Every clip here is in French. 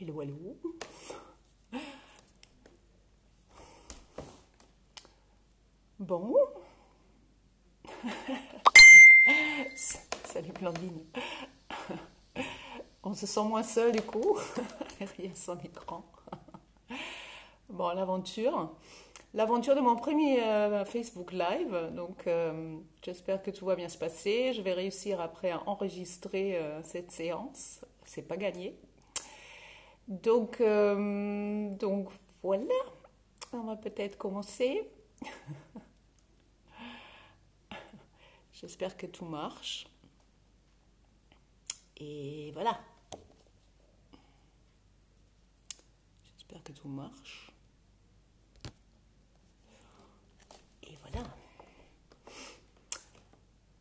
Hello, hello. Bon. Salut Blandine. On se sent moins seul du coup, derrière son écran. Bon, l'aventure de mon premier Facebook Live. Donc, j'espère que tout va bien se passer. Je vais réussir après à enregistrer cette séance. C'est pas gagné. Donc voilà. On va peut-être commencer. J'espère que tout marche. Et voilà. J'espère que tout marche. Et voilà.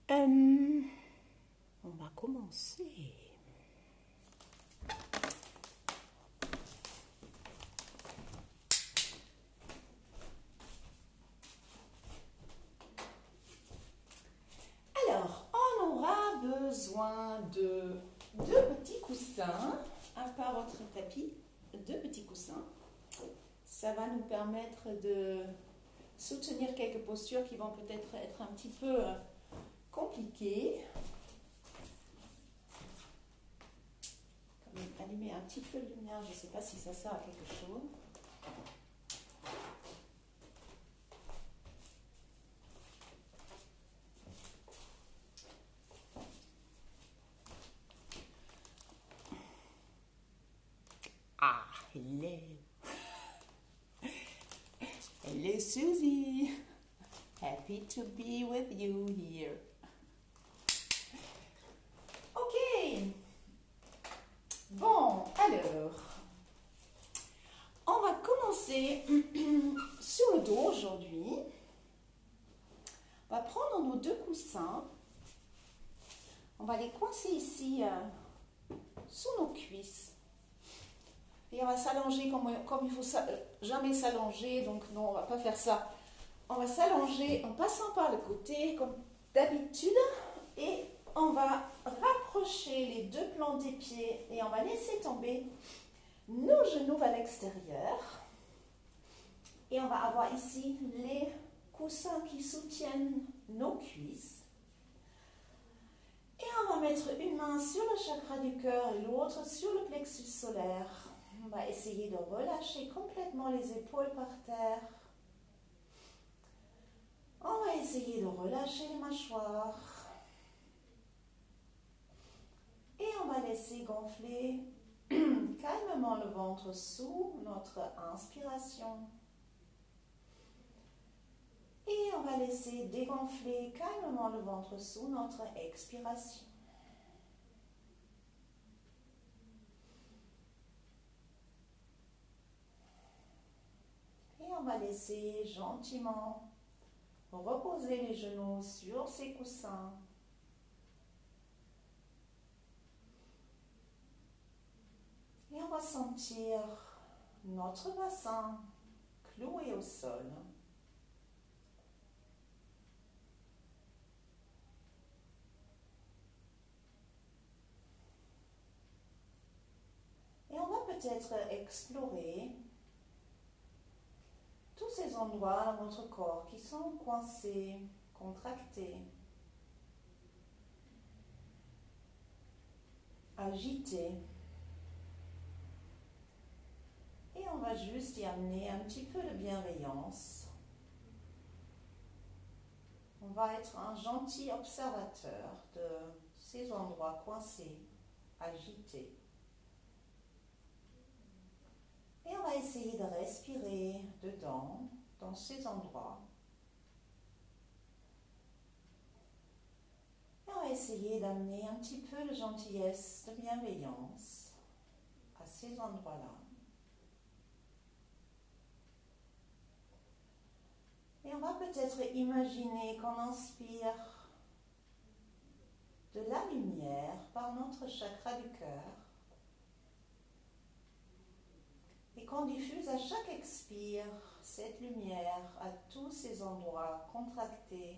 On va commencer. Alors, on aura besoin de deux petits coussins, à part votre tapis, deux petits coussins. Ça va nous permettre de soutenir quelques postures qui vont peut-être être un petit peu compliquées. Allumer un petit peu de lumière, je ne sais pas si ça sert à quelque chose. Ah, hello. Hello, Susie. Happy to be with you here. Ok. Bon, alors, on va commencer sur le dos aujourd'hui. On va prendre nos deux coussins. On va les coincer ici sous nos cuisses. Et on va s'allonger comme il faut jamais s'allonger. Donc non, on ne va pas faire ça. On va s'allonger en passant par le côté comme d'habitude. Et on va rapprocher les deux plans des pieds et on va laisser tomber nos genoux vers l'extérieur. Et on va avoir ici les coussins qui soutiennent nos cuisses. Et on va mettre une main sur le chakra du cœur et l'autre sur le plexus solaire. On va essayer de relâcher complètement les épaules par terre. On va essayer de relâcher les mâchoires. Et on va laisser gonfler calmement le ventre sous notre inspiration. Et on va laisser dégonfler calmement le ventre sous notre expiration. Et on va laisser gentiment reposer les genoux sur ces coussins. Et on va sentir notre bassin cloué au sol. Et on va peut-être explorer tous ces endroits dans notre corps qui sont coincés, contractés, agités. Et on va juste y amener un petit peu de bienveillance. On va être un gentil observateur de ces endroits coincés, agités. Et on va essayer de respirer dedans, dans ces endroits. Et on va essayer d'amener un petit peu de gentillesse, de bienveillance à ces endroits-là. Et on va peut-être imaginer qu'on inspire de la lumière par notre chakra du cœur et qu'on diffuse à chaque expire cette lumière à tous ces endroits contractés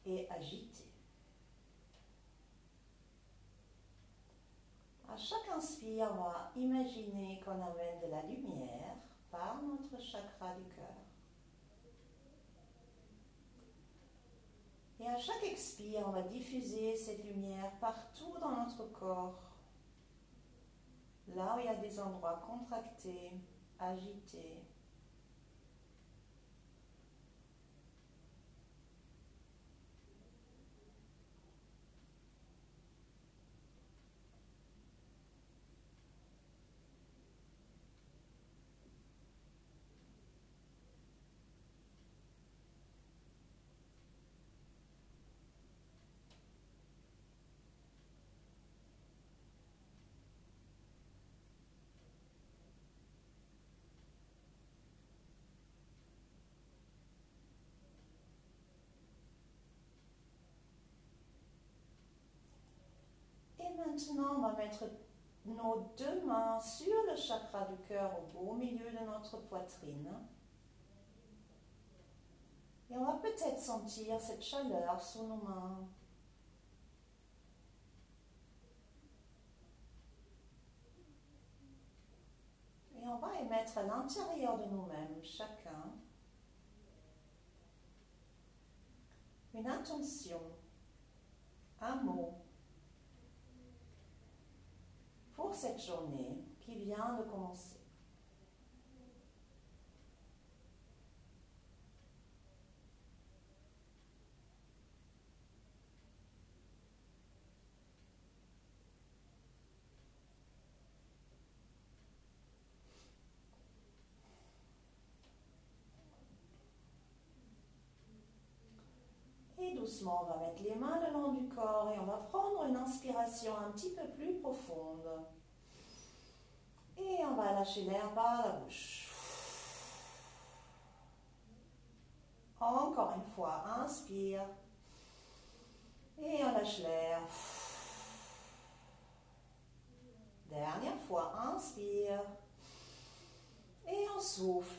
et agités. À chaque inspire, on va imaginer qu'on amène de la lumière par notre chakra du cœur. Et à chaque expire, on va diffuser cette lumière partout dans notre corps. Là où il y a des endroits contractés, agités. Et maintenant, on va mettre nos deux mains sur le chakra du cœur au beau milieu de notre poitrine. Et on va peut-être sentir cette chaleur sous nos mains. Et on va émettre à l'intérieur de nous-mêmes, chacun, une intention, un mot pour cette journée qui vient de commencer. Et doucement, on va mettre les mains le long du corps et on va prendre une inspiration un petit peu plus profonde. Et on va lâcher l'air par la bouche. Encore une fois, inspire. Et on lâche l'air. Dernière fois, inspire. Et on souffle.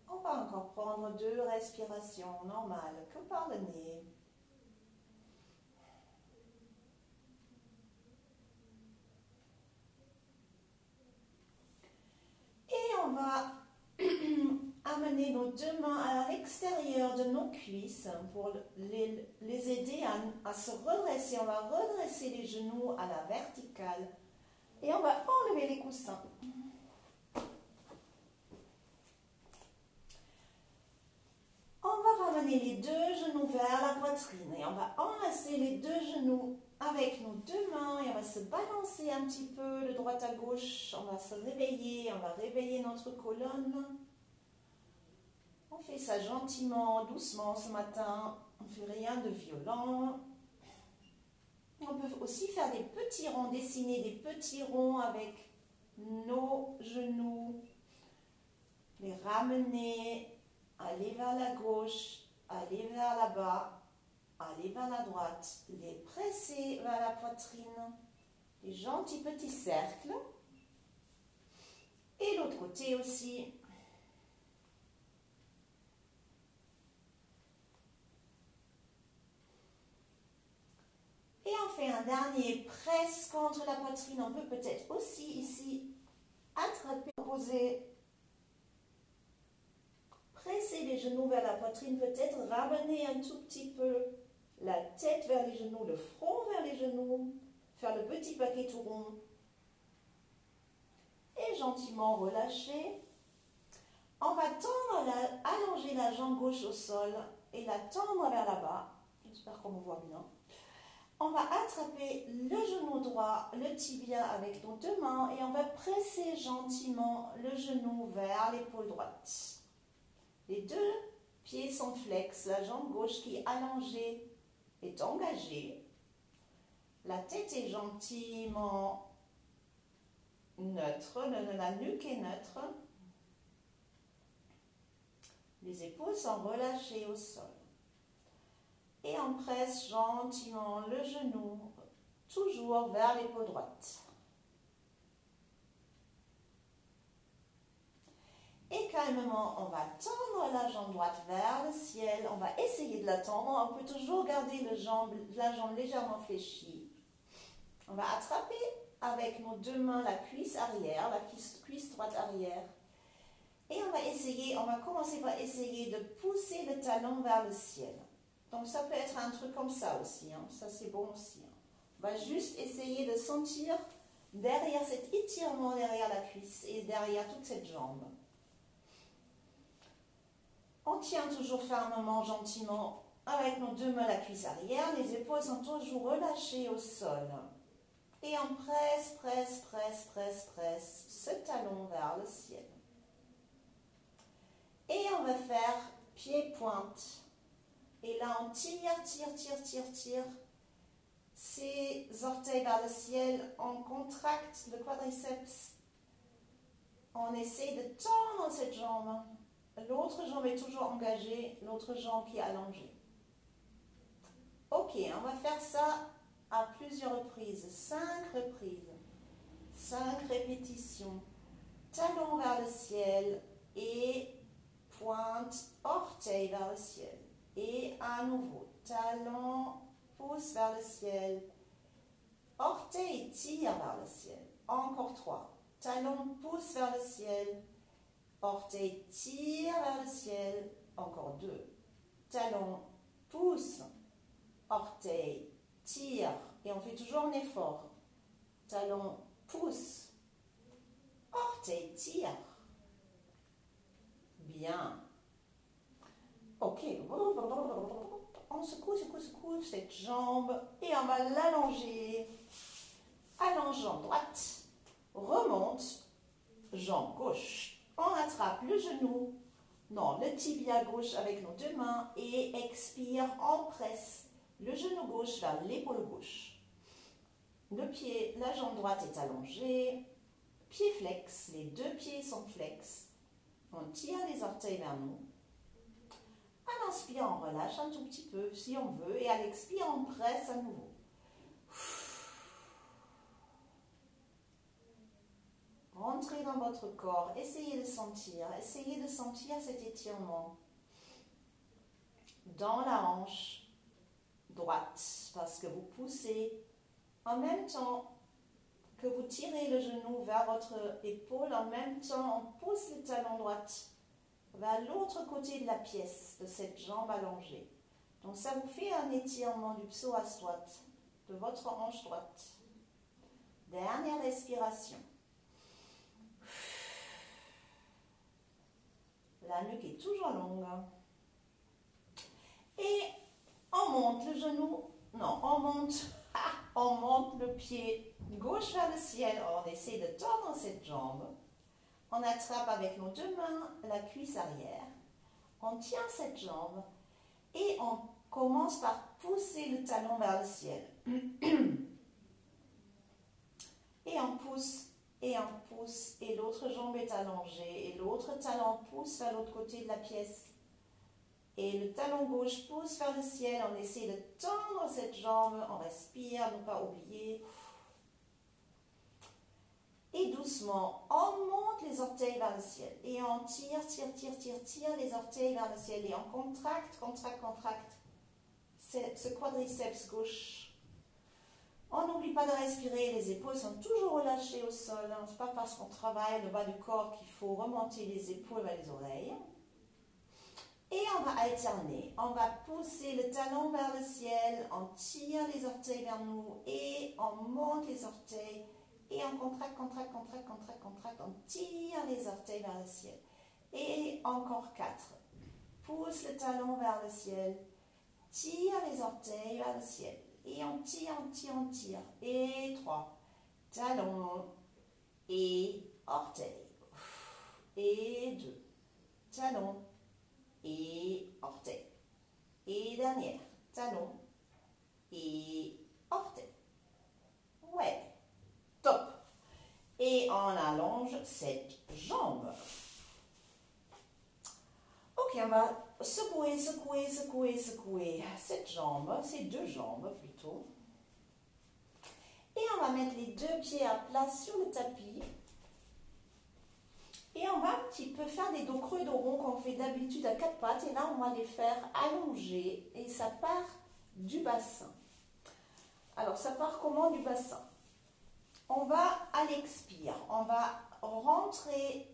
On va encore prendre 2 respirations normales que par le nez. Et on va amener nos 2 mains à l'extérieur de nos cuisses pour les aider à se redresser. On va redresser les genoux à la verticale et on va enlever les coussins. On va ramener les 2 genoux vers la poitrine et on va enlacer les 2 genoux avec nos 2 mains et on va se balancer un petit peu de droite à gauche. On va se réveiller, on va réveiller notre colonne. On fait ça gentiment, doucement ce matin. On ne fait rien de violent. On peut aussi faire des petits ronds, dessiner des petits ronds avec nos genoux. Les ramener, aller vers la gauche, aller vers là-bas, aller vers la droite. Les presser vers la poitrine. Des gentils petits cercles. Et l'autre côté aussi. Et on fait un dernier presse contre la poitrine. On peut peut-être aussi ici attraper, poser, presser les genoux vers la poitrine, peut-être ramener un tout petit peu la tête vers les genoux, le front vers les genoux, faire le petit paquet tout rond. Et gentiment relâcher. On va allonger la jambe gauche au sol et la tendre vers là-bas. J'espère qu'on me voit bien. On va attraper le genou droit, le tibia avec nos 2 mains et on va presser gentiment le genou vers l'épaule droite. Les 2 pieds sont flex, la jambe gauche qui est allongée est engagée. La tête est gentiment neutre, la nuque est neutre. Les épaules sont relâchées au sol. Et on presse gentiment le genou, toujours vers l'épaule droite. Et calmement, on va tendre la jambe droite vers le ciel. On va essayer de la tendre. On peut toujours garder la jambe légèrement fléchie. On va attraper avec nos deux mains la cuisse arrière, la cuisse droite arrière. Et on va commencer par essayer de pousser le talon vers le ciel. Donc ça peut être un truc comme ça aussi. Ça c'est bon aussi. On va juste essayer de sentir derrière cet étirement derrière la cuisse et derrière toute cette jambe. On tient toujours fermement, gentiment, avec nos deux mains la cuisse arrière. Les épaules sont toujours relâchées au sol. Et on presse ce talon vers le ciel. Et on va faire pied-pointe. Et là, on tire ces orteils vers le ciel. On contracte le quadriceps. On essaie de tendre cette jambe. L'autre jambe est toujours engagée, l'autre jambe qui est allongée. Ok, on va faire ça à plusieurs reprises. 5 reprises. 5 répétitions. Talon vers le ciel et pointe, orteil vers le ciel. Et à nouveau, talon, pouce vers le ciel. Orteil tire vers le ciel. Encore 3. Talon, pouce vers le ciel. Orteil tire vers le ciel. Encore 2. Talon, pouce. Orteil tire. Et on fait toujours un effort. Talon, pouce. Orteil tire. Bien. Ok. On secoue cette jambe et on va l'allonger. Allonge jambe droite. Remonte. Jambe gauche. On attrape le genou. Non, le tibia gauche avec nos deux mains et expire. On presse le genou gauche vers l'épaule gauche. Le pied, la jambe droite est allongée. Pied flex. Les deux pieds sont flex. On tire les orteils vers nous. À l'inspire, on relâche un tout petit peu si on veut. Et à l'expire, on presse à nouveau. Rentrez dans votre corps. Essayez de sentir cet étirement dans la hanche droite. Parce que vous poussez en même temps que vous tirez le genou vers votre épaule. En même temps, on pousse le talon droit vers l'autre côté de la pièce, de cette jambe allongée. Donc ça vous fait un étirement du psoas droite, de votre hanche droite. Dernière respiration. La nuque est toujours longue. Et on monte le genou. Non, on monte le pied gauche vers le ciel. On essaie de tendre cette jambe. On attrape avec nos deux mains la cuisse arrière. On tient cette jambe et on commence par pousser le talon vers le ciel. Et on pousse, et l'autre jambe est allongée, et l'autre talon pousse vers l'autre côté de la pièce. Et le talon gauche pousse vers le ciel. On essaie de tendre cette jambe, on respire, ne pas oublier. Et doucement, on monte les orteils vers le ciel. Et on tire les orteils vers le ciel. Et on contracte ce quadriceps gauche. On n'oublie pas de respirer, les épaules sont toujours relâchées au sol. Ce n'est pas parce qu'on travaille le bas du corps qu'il faut remonter les épaules vers les oreilles. Et on va alterner. On va pousser le talon vers le ciel, on tire les orteils vers nous et on monte les orteils. Et on contracte, on tire les orteils vers le ciel. Et encore 4. Pousse le talon vers le ciel, tire les orteils vers le ciel. Et on tire. Et 3. Talon et orteil. Et 2. Talon et orteil. Et dernière. Talon et orteil. Ouais. Top. Et on allonge cette jambe. Ok, on va secouer cette jambe, ces deux jambes plutôt. Et on va mettre les deux pieds à plat sur le tapis. Et on va un petit peu faire des dos creux, dos rond qu'on fait d'habitude à quatre pattes. Et là, on va les faire allonger et ça part du bassin. Alors, ça part comment du bassin? On va à l'expire, on va rentrer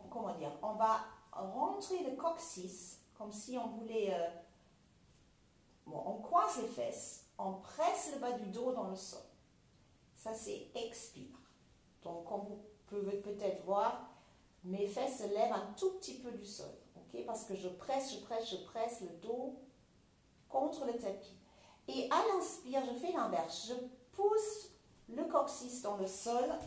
comment dire, on va rentrer le coccyx comme si on voulait, on coince les fesses, on presse le bas du dos dans le sol. Ça c'est expire. Donc comme vous pouvez peut-être voir, mes fesses se lèvent un tout petit peu du sol, ok? Parce que je presse le dos contre le tapis. Et à l'inspire, je fais l'inverse, je pousse le coccyx dans le sol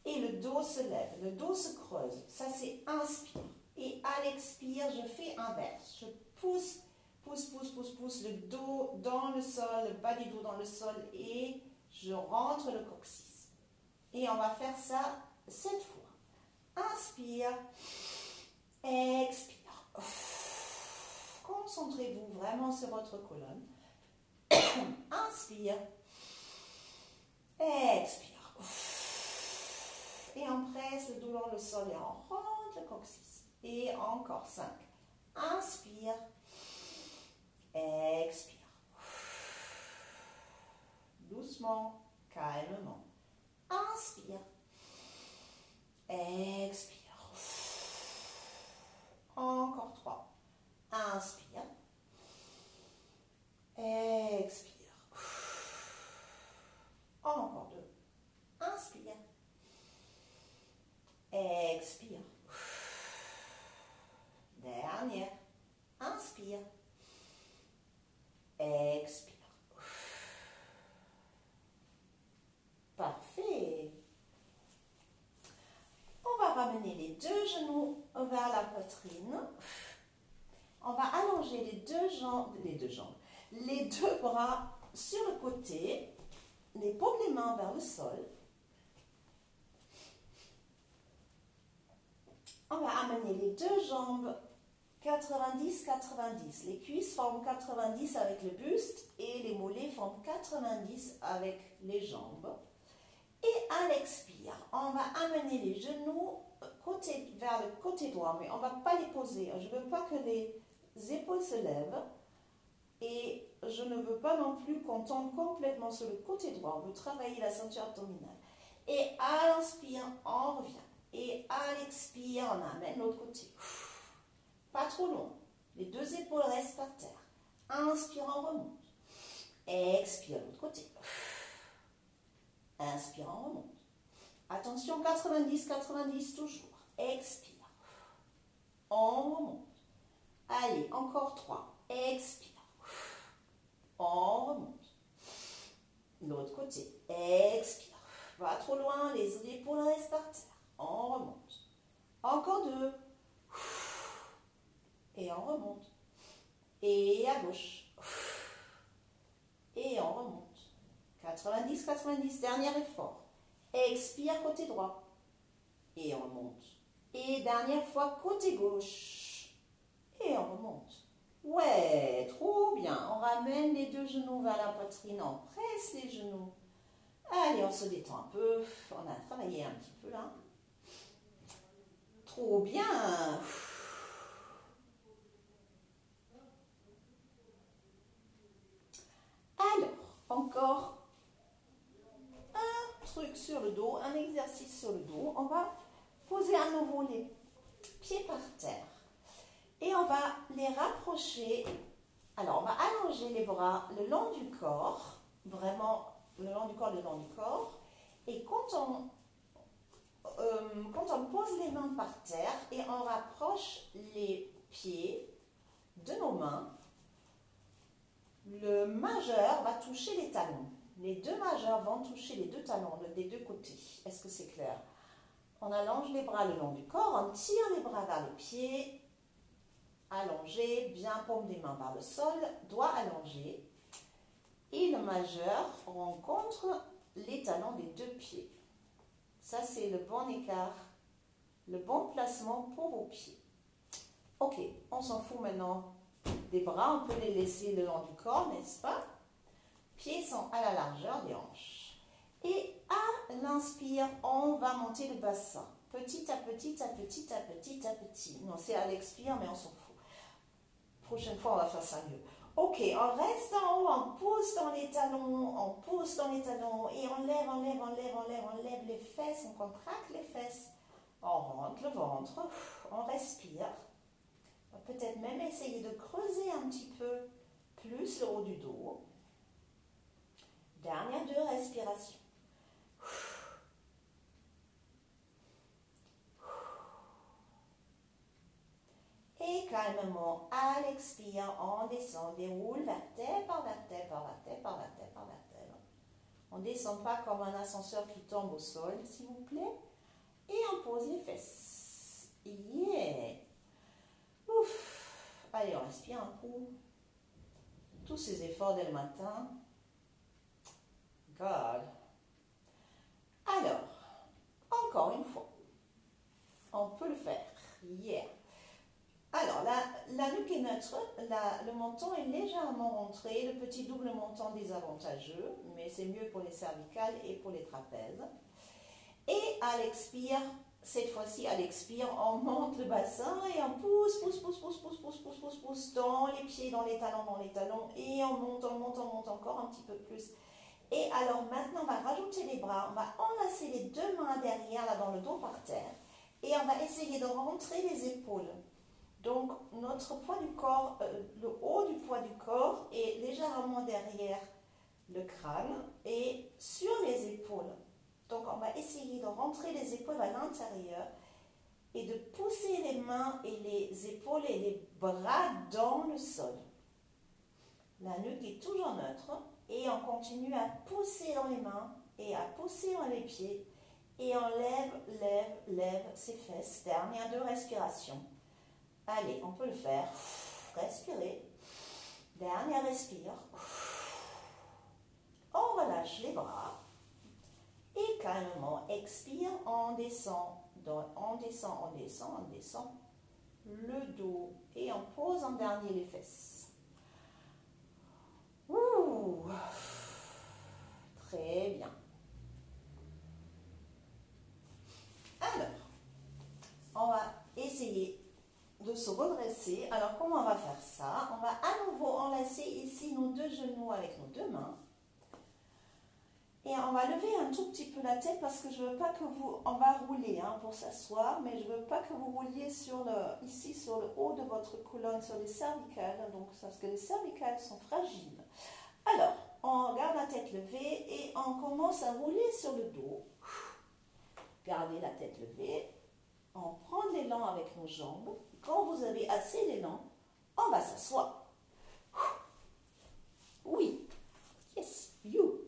et le dos se lève, le dos se creuse. Ça, c'est inspire. Et à l'expire, je fais inverse. Je pousse le dos dans le sol, le bas du dos dans le sol et je rentre le coccyx. Et on va faire ça 7 fois. Inspire, expire. Concentrez-vous vraiment sur votre colonne. Inspire. Expire. Et on presse le dos dans le sol et on rentre le coccyx. Et encore 5. Inspire. Expire. Doucement, calmement. Inspire. Expire. Encore 3. Inspire. Expire. Encore 2. Inspire. Expire. Dernière. Inspire. Expire. Parfait. On va ramener les deux genoux vers la poitrine. On va allonger les deux bras sur le côté, les paumes des mains vers le sol. On va amener les deux jambes 90-90. Les cuisses forment 90 avec le buste et les mollets forment 90 avec les jambes. Et à l'expire, on va amener les genoux vers le côté droit, mais on ne va pas les poser. Je ne veux pas que les épaules se lèvent et je ne veux pas non plus qu'on tombe complètement sur le côté droit. On veut travailler la ceinture abdominale. Et à l'inspire, on revient. Et à l'expire, on amène l'autre côté. Pas trop long. Les deux épaules restent par terre. Inspire, on remonte. Expire, l'autre côté. Inspire, on remonte. Attention, 90-90 toujours. Expire. On remonte. Allez, encore 3. Expire. On remonte. L'autre côté. Expire. Pas trop loin, les épaules restent par terre. On remonte. Encore 2. Et on remonte. Et à gauche. Et on remonte. 90-90, dernier effort. Expire côté droit. Et on remonte. Et dernière fois côté gauche. Et on remonte. Ouais, trop bien. On ramène les deux genoux vers la poitrine. On presse les genoux. Allez, on se détend un peu. On a travaillé un petit peu là. Trop bien. Alors, encore un truc sur le dos, un exercice sur le dos. On va poser à nouveau les pieds par terre. Et on va les rapprocher. Alors, on va allonger les bras le long du corps. Vraiment, le long du corps. Et quand on pose les mains par terre et on rapproche les pieds de nos mains, le majeur va toucher les talons. Les deux majeurs vont toucher les deux talons des deux côtés. Est-ce que c'est clair? On allonge les bras le long du corps, on tire les bras vers les pieds, allongé, bien paume des mains vers le sol, doigts allongés. Et le majeur rencontre les talons des deux pieds. Ça, c'est le bon écart, le bon placement pour vos pieds. Ok, on s'en fout maintenant des bras, on peut les laisser le long du corps, n'est-ce pas? Pieds sont à la largeur des hanches. Et à l'inspire, on va monter le bassin. Petit à petit, à petit, à petit, à petit. Non, c'est à l'expire, mais on s'en fout. Prochaine fois, on va faire ça mieux. Ok, on reste en haut, on pousse dans les talons, on pousse dans les talons et on lève, on lève, on lève, on lève, on lève les fesses, on contracte les fesses, on rentre le ventre, on respire. On va peut-être même essayer de creuser un petit peu plus le haut du dos. Dernière 2 respirations. Et calmement, à l'expire, on descend, déroule vertèbre par vertèbre, par vertèbre, par vertèbre, par vertèbre. On ne descend pas comme un ascenseur qui tombe au sol, s'il vous plaît. Et on pose les fesses. Yeah! Ouf! Allez, on respire un coup. Tous ces efforts dès le matin. God. Alors, encore une fois, on peut le faire. Yeah! Alors, la nuque est neutre, le menton est légèrement rentré, le petit double menton désavantageux, mais c'est mieux pour les cervicales et pour les trapèzes. Et à l'expire, cette fois-ci à l'expire, on monte le bassin et on pousse, pousse, pousse, pousse, pousse, pousse, pousse, pousse, pousse dans les pieds, dans les talons, et on monte encore un petit peu plus. Et alors maintenant, on va rajouter les bras, on va enlacer les 2 mains derrière, là dans le dos par terre, et on va essayer de rentrer les épaules. Donc, notre poids du corps, le haut du poids du corps est légèrement derrière le crâne et sur les épaules. Donc, on va essayer de rentrer les épaules à l'intérieur et de pousser les mains et les épaules et les bras dans le sol. La nuque est toujours neutre et on continue à pousser dans les mains et à pousser dans les pieds et on lève ses fesses. Dernière 2 respirations. Allez, on peut le faire. Respirez. Dernière respire. On relâche les bras. Et calmement, expire, on descend. On descend, on descend, on descend. Le dos. Et on pose en dernier les fesses. Ouh. Très bien. Alors, on va essayer de se redresser. Alors, comment on va faire ça? On va à nouveau enlacer ici nos 2 genoux avec nos 2 mains. Et on va lever un tout petit peu la tête parce que je ne veux pas que vous... On va rouler pour s'asseoir, mais je ne veux pas que vous rouliez ici sur le haut de votre colonne, sur les cervicales, donc parce que les cervicales sont fragiles. Alors, on garde la tête levée et on commence à rouler sur le dos. Gardez la tête levée. On prend l'élan avec nos jambes. Quand vous avez assez d'élan, on va s'asseoir. Oui. Yes. You.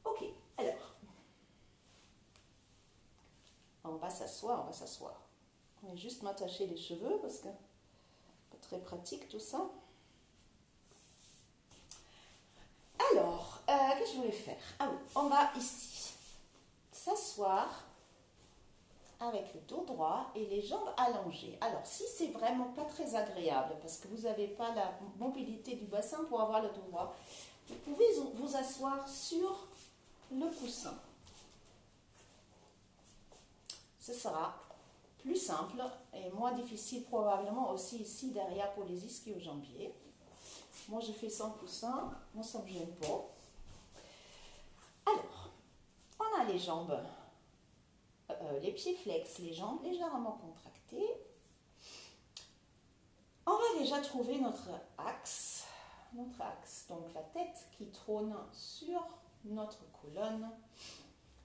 Ok. Alors. On va s'asseoir, On va juste m'attacher les cheveux parce que c'est pas très pratique tout ça. Alors, qu'est-ce que je voulais faire? Ah oui, on va ici s'asseoir avec le dos droit et les jambes allongées. Alors, si c'est vraiment pas très agréable parce que vous n'avez pas la mobilité du bassin pour avoir le dos droit, vous pouvez vous asseoir sur le coussin. Ce sera plus simple et moins difficile probablement aussi ici derrière pour les ischio-jambiers. Moi, je fais sans coussin, moi ça ne me gêne pas. Alors, on a les jambes, les pieds flex, les jambes légèrement contractées. On va déjà trouver notre axe, donc la tête qui trône sur notre colonne.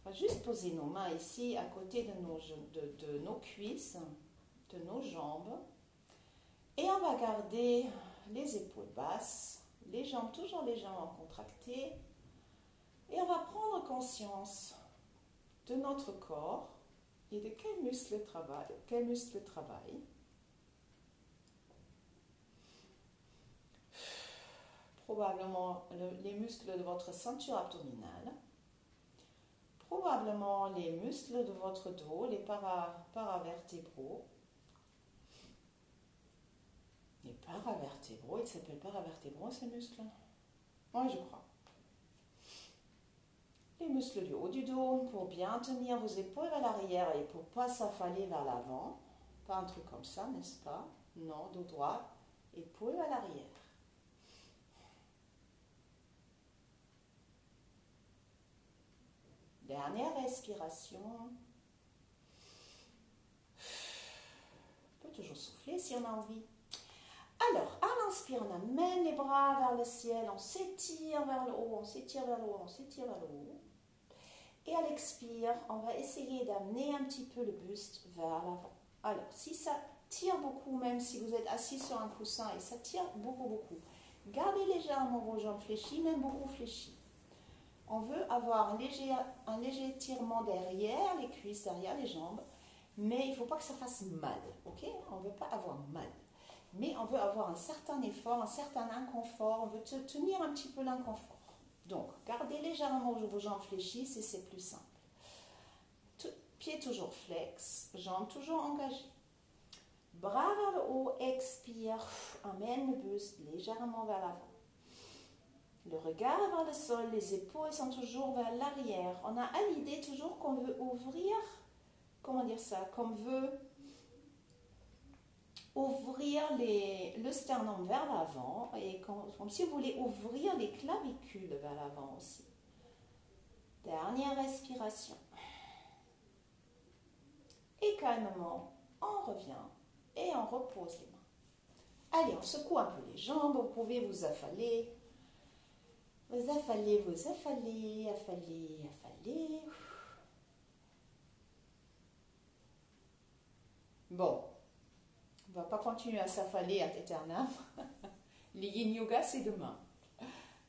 On va juste poser nos mains ici à côté de nos cuisses, de nos jambes. Et on va garder les épaules basses, les jambes toujours légèrement contractées. Et on va prendre conscience de notre corps et de quels muscles travaillent. Probablement les muscles de votre ceinture abdominale. Probablement les muscles de votre dos, les paravertébraux. Les paravertébraux, ils s'appellent paravertébraux ces muscles? Oui, je crois. Les muscles du haut du dos pour bien tenir vos épaules à l'arrière et pour ne pas s'affaler vers l'avant. Pas un truc comme ça, n'est-ce pas? Non, dos droit, épaules à l'arrière. Dernière respiration. On peut toujours souffler si on a envie. Alors, à l'inspire, on amène les bras vers le ciel, on s'étire vers le haut, on s'étire vers le haut, on s'étire vers le haut. Et à l'expire, on va essayer d'amener un petit peu le buste vers l'avant. Alors, si ça tire beaucoup, même si vous êtes assis sur un coussin et ça tire beaucoup, gardez légèrement vos jambes fléchies, même beaucoup fléchies. On veut avoir un léger étirement derrière les cuisses, derrière les jambes, mais il ne faut pas que ça fasse mal, ok? On ne veut pas avoir mal. Mais on veut avoir un certain effort, un certain inconfort, on veut tenir un petit peu l'inconfort. Donc, gardez légèrement vos jambes fléchies, c'est plus simple. Pieds toujours flex, jambes toujours engagées. Bras vers le haut, expire, amène le buste légèrement vers l'avant. Le regard vers le sol, les épaules sont toujours vers l'arrière. On a à l'idée toujours qu'on veut ouvrir, comment dire ça, qu'on veut ouvrir le sternum vers l'avant et comme si vous voulez ouvrir les clavicules vers l'avant aussi. Dernière respiration. Et calmement, on revient et on repose les mains. Allez, on secoue un peu les jambes, vous pouvez vous affaler. Vous affaler, affaler. Bon. On ne va pas continuer à s'affaler à éternel. Le yin yoga, c'est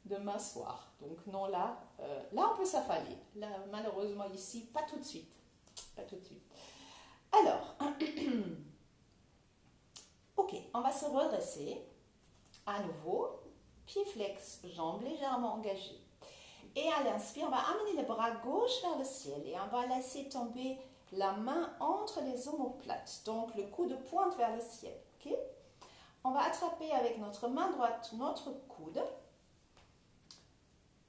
demain soir. Donc non, là on peut s'affaler. Là, malheureusement, ici, pas tout de suite. Pas tout de suite. Alors, ok, on va se redresser. À nouveau, pied flex, jambes légèrement engagées. Et à l'inspire, on va amener le bras gauche vers le ciel et on va laisser tomber la main entre les omoplates, donc le coude pointe vers le ciel. Okay? On va attraper avec notre main droite notre coude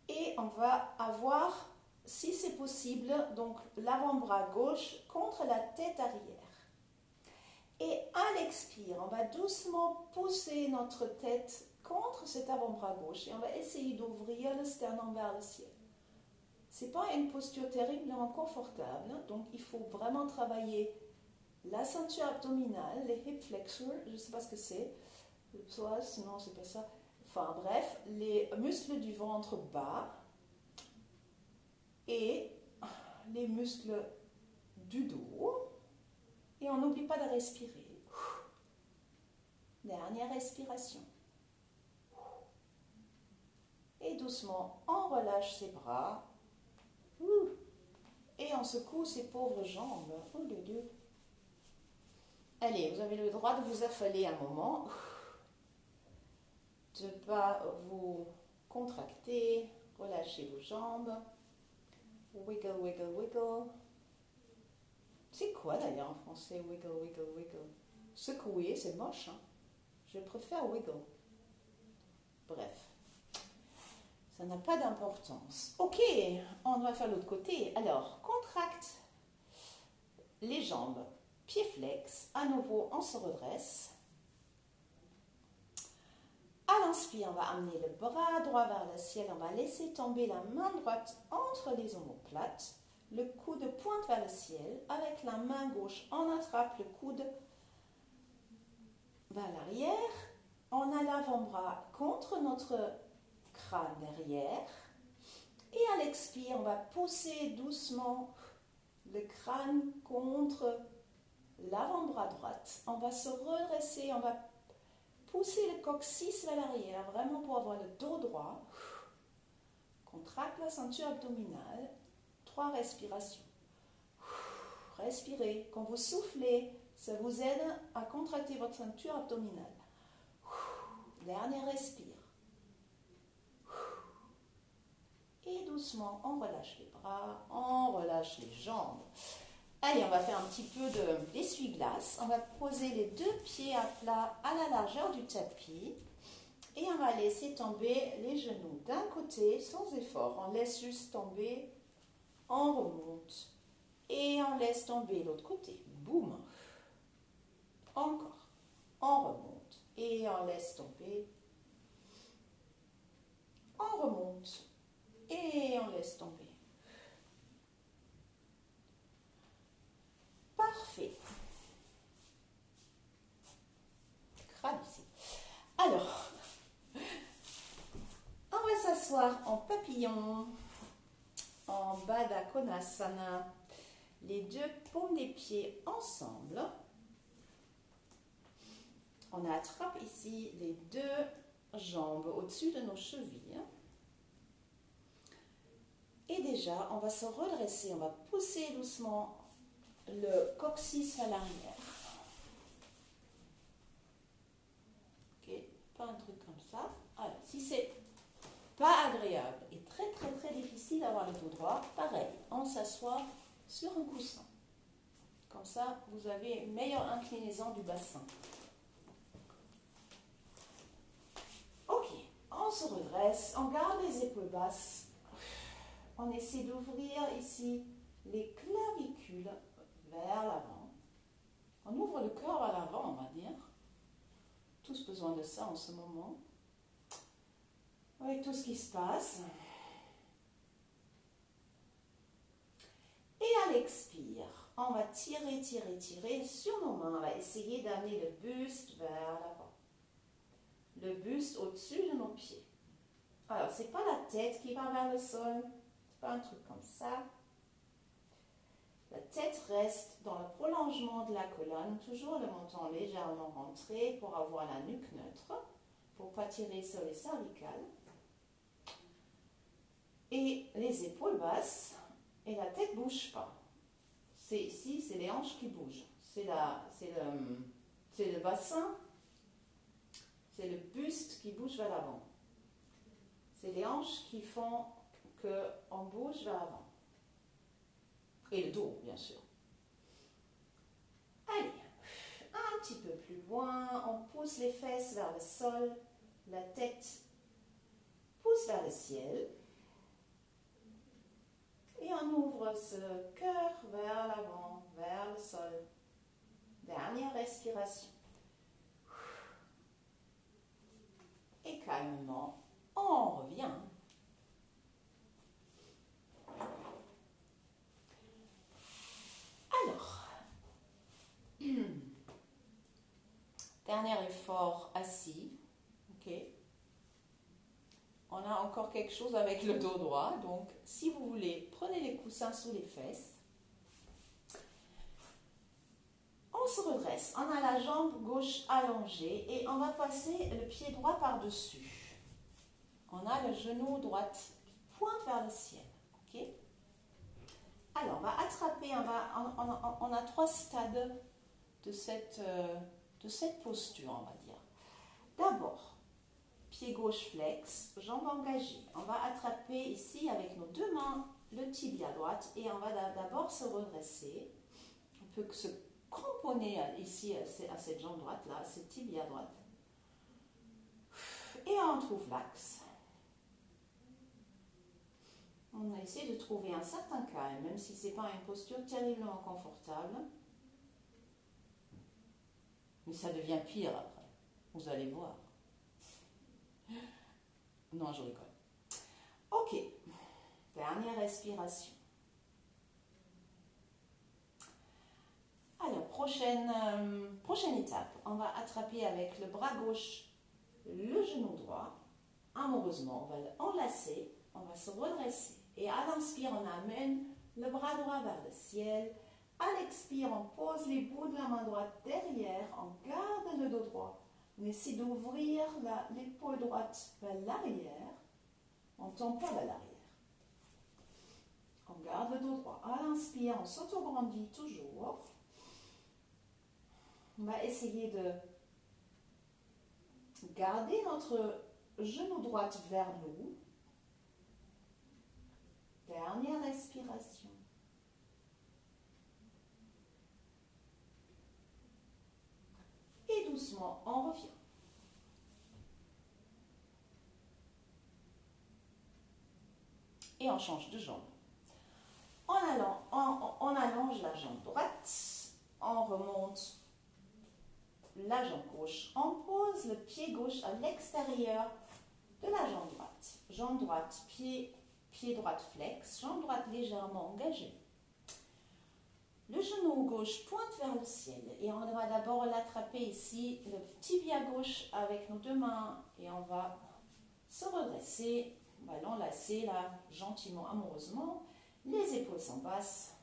et on va avoir, si c'est possible, donc l'avant-bras gauche contre la tête arrière. Et à l'expire, on va doucement pousser notre tête contre cet avant-bras gauche et on va essayer d'ouvrir le sternum vers le ciel. Ce n'est pas une posture terriblement confortable, donc il faut vraiment travailler la ceinture abdominale, les hip flexors, je ne sais pas ce que c'est, le psoas, non, c'est pas ça. Enfin bref, les muscles du ventre bas et les muscles du dos. Et on n'oublie pas de respirer. Dernière respiration. Et doucement, on relâche ses bras. Et on secoue ses pauvres jambes. Allez, vous avez le droit de vous affaler un moment. De ne pas vous contracter. Relâchez vos jambes. Wiggle, wiggle, wiggle. C'est quoi d'ailleurs en français, wiggle, wiggle, wiggle? Secouer, c'est moche, hein? Je préfère wiggle. Bref, ça n'a pas d'importance. Ok, on va faire l'autre côté. Alors, contracte les jambes, pied flex. À nouveau, on se redresse. À l'inspire, on va amener le bras droit vers le ciel. On va laisser tomber la main droite entre les omoplates. Le coude pointe vers le ciel. Avec la main gauche, on attrape le coude vers l'arrière. On a l'avant-bras contre notre crâne derrière. Et à l'expire, on va pousser doucement le crâne contre l'avant-bras droite. On va se redresser, on va pousser le coccyx vers l'arrière, vraiment pour avoir le dos droit. Contracte la ceinture abdominale. 3 respirations. Respirez. Quand vous soufflez, ça vous aide à contracter votre ceinture abdominale. Dernier respire. Et doucement, on relâche les bras, on relâche les jambes. Allez, on va faire un petit peu d'essuie-glace. On va poser les 2 pieds à plat à la largeur du tapis. Et on va laisser tomber les genoux d'un côté sans effort. On laisse juste tomber On remonte. Et on laisse tomber l'autre côté. Boum. Encore. On remonte. Et on laisse tomber. On remonte. Et on laisse tomber. Parfait. Crâne ici. Alors, on va s'asseoir en papillon, en Baddha Konasana, les deux paumes des pieds ensemble. On attrape ici les deux jambes au-dessus de nos chevilles. Et déjà, on va se redresser, on va pousser doucement le coccyx à l'arrière. Ok, pas un truc comme ça. Alors, si c'est pas agréable et très très très difficile d'avoir le dos droit, pareil, on s'assoit sur un coussin. Comme ça, vous avez une meilleure inclinaison du bassin. Ok, on se redresse, on garde les épaules basses. On essaie d'ouvrir ici les clavicules vers l'avant. On ouvre le corps à l'avant, on va dire. Tous besoin de ça en ce moment. Avec tout ce qui se passe. Et à l'expire, on va tirer, tirer, tirer sur nos mains. On va essayer d'amener le buste vers l'avant. Le buste au-dessus de nos pieds. Alors, ce n'est pas la tête qui va vers le sol. C'est pas un truc comme ça. La tête reste dans le prolongement de la colonne, toujours le menton légèrement rentré pour avoir la nuque neutre, pour ne pas tirer sur les cervicales. Et les épaules basses, et la tête ne bouge pas. C'est ici, c'est les hanches qui bougent. C'est le bassin, c'est le buste qui bouge vers l'avant. C'est les hanches qui font qu'on bouge vers l'avant. Et le dos, bien sûr. Allez, un petit peu plus loin, on pousse les fesses vers le sol, la tête pousse vers le ciel. Et on ouvre ce cœur vers l'avant, vers le sol. Dernière respiration. Et calmement, on revient. Alors, dernier effort assis. Ok. On a encore quelque chose avec le dos droit. Donc, si vous voulez, prenez les coussins sous les fesses. On se redresse. On a la jambe gauche allongée et on va passer le pied droit par-dessus. On a le genou droit qui pointe vers le ciel. Ok. Alors, on va attraper, on a 3 stades de cette posture, on va dire. D'abord, pied gauche flex, jambe engagée. On va attraper ici avec nos 2 mains le tibia droite et on va d'abord se redresser. On peut se cramponner ici à cette jambe droite là, cette tibia droite. Et on trouve l'axe. On a essayé de trouver un certain calme, même si ce n'est pas une posture terriblement confortable. Mais ça devient pire après. Vous allez voir. Non, je rigole. Ok. Dernière respiration. Alors, prochaine étape. On va attraper avec le bras gauche le genou droit. Amoureusement, on va l'enlacer. On va se redresser. Et à l'inspire, on amène le bras droit vers le ciel. À l'expire, on pose les bouts de la main droite derrière. On garde le dos droit. On essaie d'ouvrir l'épaule droite vers l'arrière. On ne tombe pas vers l'arrière. On garde le dos droit. À l'inspire, on s'autograndit toujours. On va essayer de garder notre genou droit vers nous. Dernière respiration. Et doucement, on revient. Et on change de jambe. On allonge la jambe droite, on remonte la jambe gauche, on pose le pied gauche à l'extérieur de la jambe droite. Jambe droite, pied droite flex, jambe droite légèrement engagée. Le genou gauche pointe vers le ciel et on va d'abord l'attraper ici, le tibia gauche avec nos deux mains et on va se redresser, on va l'enlacer là gentiment, amoureusement. Les épaules sont basses,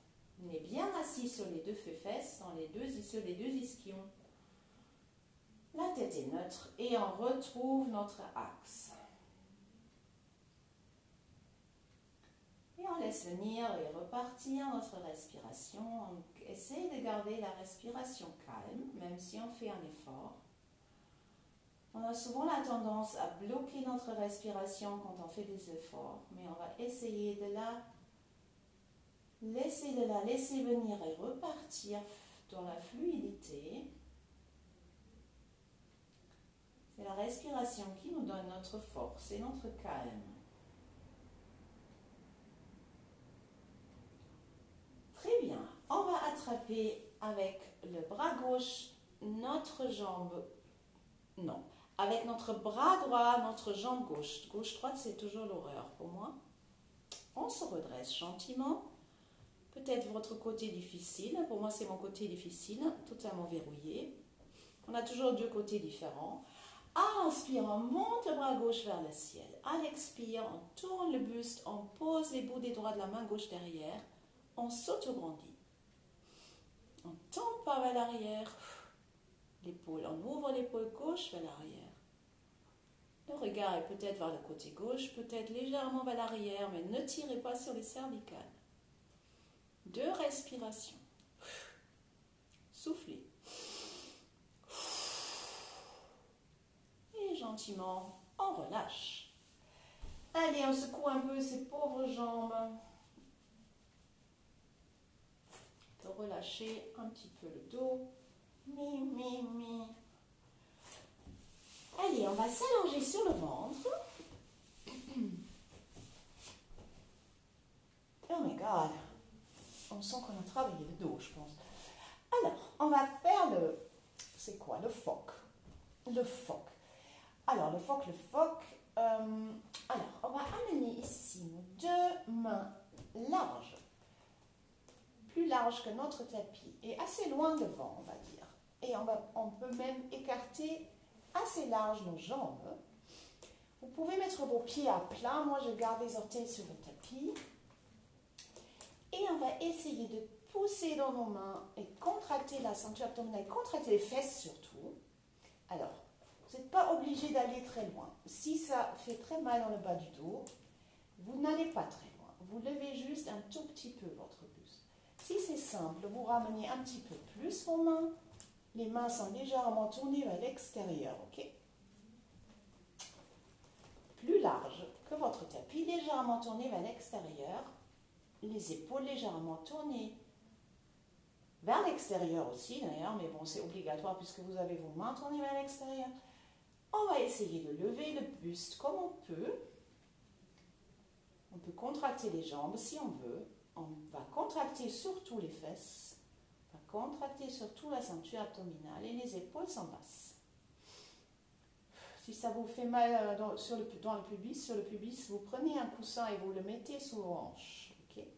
on est bien assis sur les deux fesses, sur les deux ischions. La tête est neutre et on retrouve notre axe. Et on laisse venir et repartir notre respiration. On essaie de garder la respiration calme, même si on fait un effort. On a souvent la tendance à bloquer notre respiration quand on fait des efforts, mais on va essayer de la laisser venir et repartir dans la fluidité. C'est la respiration qui nous donne notre force et notre calme. Très bien. On va attraper avec le bras gauche notre jambe. Non. Avec notre bras droit, notre jambe gauche. Gauche-droite, c'est toujours l'horreur pour moi. On se redresse gentiment. Peut-être votre côté difficile. Pour moi, c'est mon côté difficile, totalement verrouillé. On a toujours deux côtés différents. À l'inspire, on monte le bras gauche vers le ciel. À l'expire, on tourne le buste, on pose les bouts des doigts de la main gauche derrière. On s'auto-grandit. On tombe pas vers l'arrière. L'épaule, on ouvre l'épaule gauche vers l'arrière. Le regard est peut-être vers le côté gauche, peut-être légèrement vers l'arrière, mais ne tirez pas sur les cervicales. 2 respirations. Soufflez. Et gentiment, on relâche. Allez, on secoue un peu ces pauvres jambes. De relâcher un petit peu le dos. Mi. Allez, on va s'allonger sur le ventre. Oh my God. On sent qu'on a travaillé le dos, je pense. Alors, on va faire c'est quoi? Le phoque. Le phoque. Alors, le phoque. Alors, on va amener ici nos 2 mains larges. Plus larges que notre tapis. Et assez loin devant, on va dire. Et on peut même écarter assez large nos jambes. Vous pouvez mettre vos pieds à plat. Moi, je garde les orteils sur le tapis. Et on va essayer de pousser dans nos mains et contracter la ceinture abdominale, contracter les fesses surtout. Alors, vous n'êtes pas obligé d'aller très loin. Si ça fait très mal dans le bas du dos, vous n'allez pas très loin. Vous levez juste un tout petit peu votre buste. Si c'est simple, vous ramenez un petit peu plus vos mains. Les mains sont légèrement tournées vers l'extérieur, ok? Plus large que votre tapis, légèrement tourné vers l'extérieur. Les épaules légèrement tournées vers l'extérieur aussi d'ailleurs, mais bon, c'est obligatoire puisque vous avez vos mains tournées vers l'extérieur. On va essayer de lever le buste comme on peut. On peut contracter les jambes si on veut. On va contracter surtout les fesses. On va contracter surtout la ceinture abdominale et les épaules sont basses. Si ça vous fait mal dans le pubis, vous prenez un coussin et vous le mettez sous vos hanches. Okay?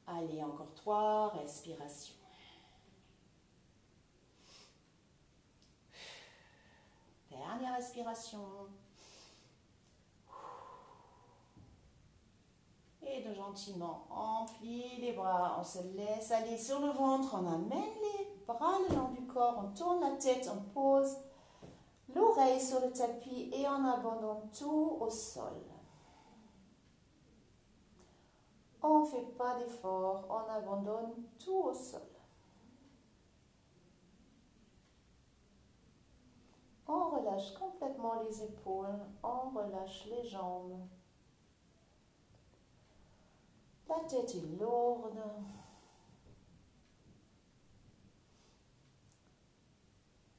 Allez, encore 3 respirations. Dernière respiration. Et de gentiment, on plie les bras, on se laisse aller sur le ventre, on amène les bras le long du corps, on tourne la tête, on pose l'oreille sur le tapis et on abandonne tout au sol. On ne fait pas d'effort, on abandonne tout au sol. On relâche complètement les épaules, on relâche les jambes. La tête est lourde.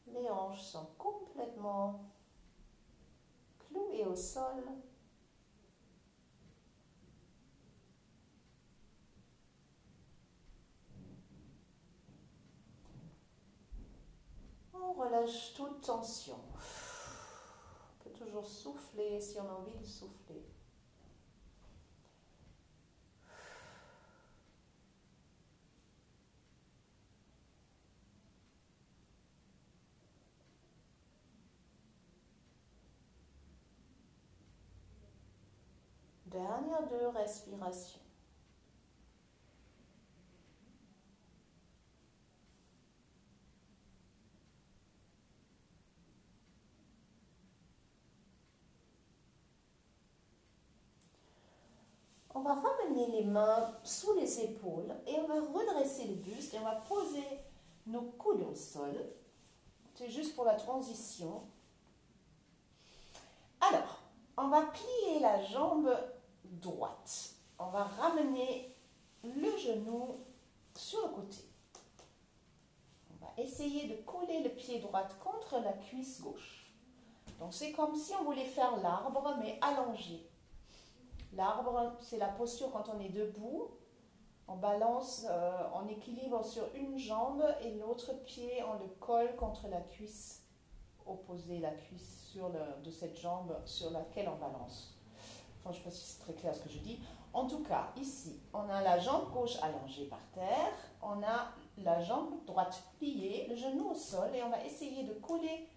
Les hanches sont complètement pied au sol. On relâche toute tension. On peut toujours souffler si on a envie de souffler. Dernière 2 respirations. On va ramener les mains sous les épaules et on va redresser le buste et on va poser nos coudes au sol. C'est juste pour la transition. Alors, on va plier la jambe droite. On va ramener le genou sur le côté. On va essayer de coller le pied droit contre la cuisse gauche. Donc c'est comme si on voulait faire l'arbre mais allongé. L'arbre, c'est la posture quand on est debout. On balance, on équilibre sur une jambe et l'autre pied, on le colle contre la cuisse opposée, la cuisse de cette jambe sur laquelle on balance. Enfin, je ne sais pas si c'est très clair ce que je dis. En tout cas, ici, on a la jambe gauche allongée par terre, on a la jambe droite pliée, le genou au sol et on va essayer de coller.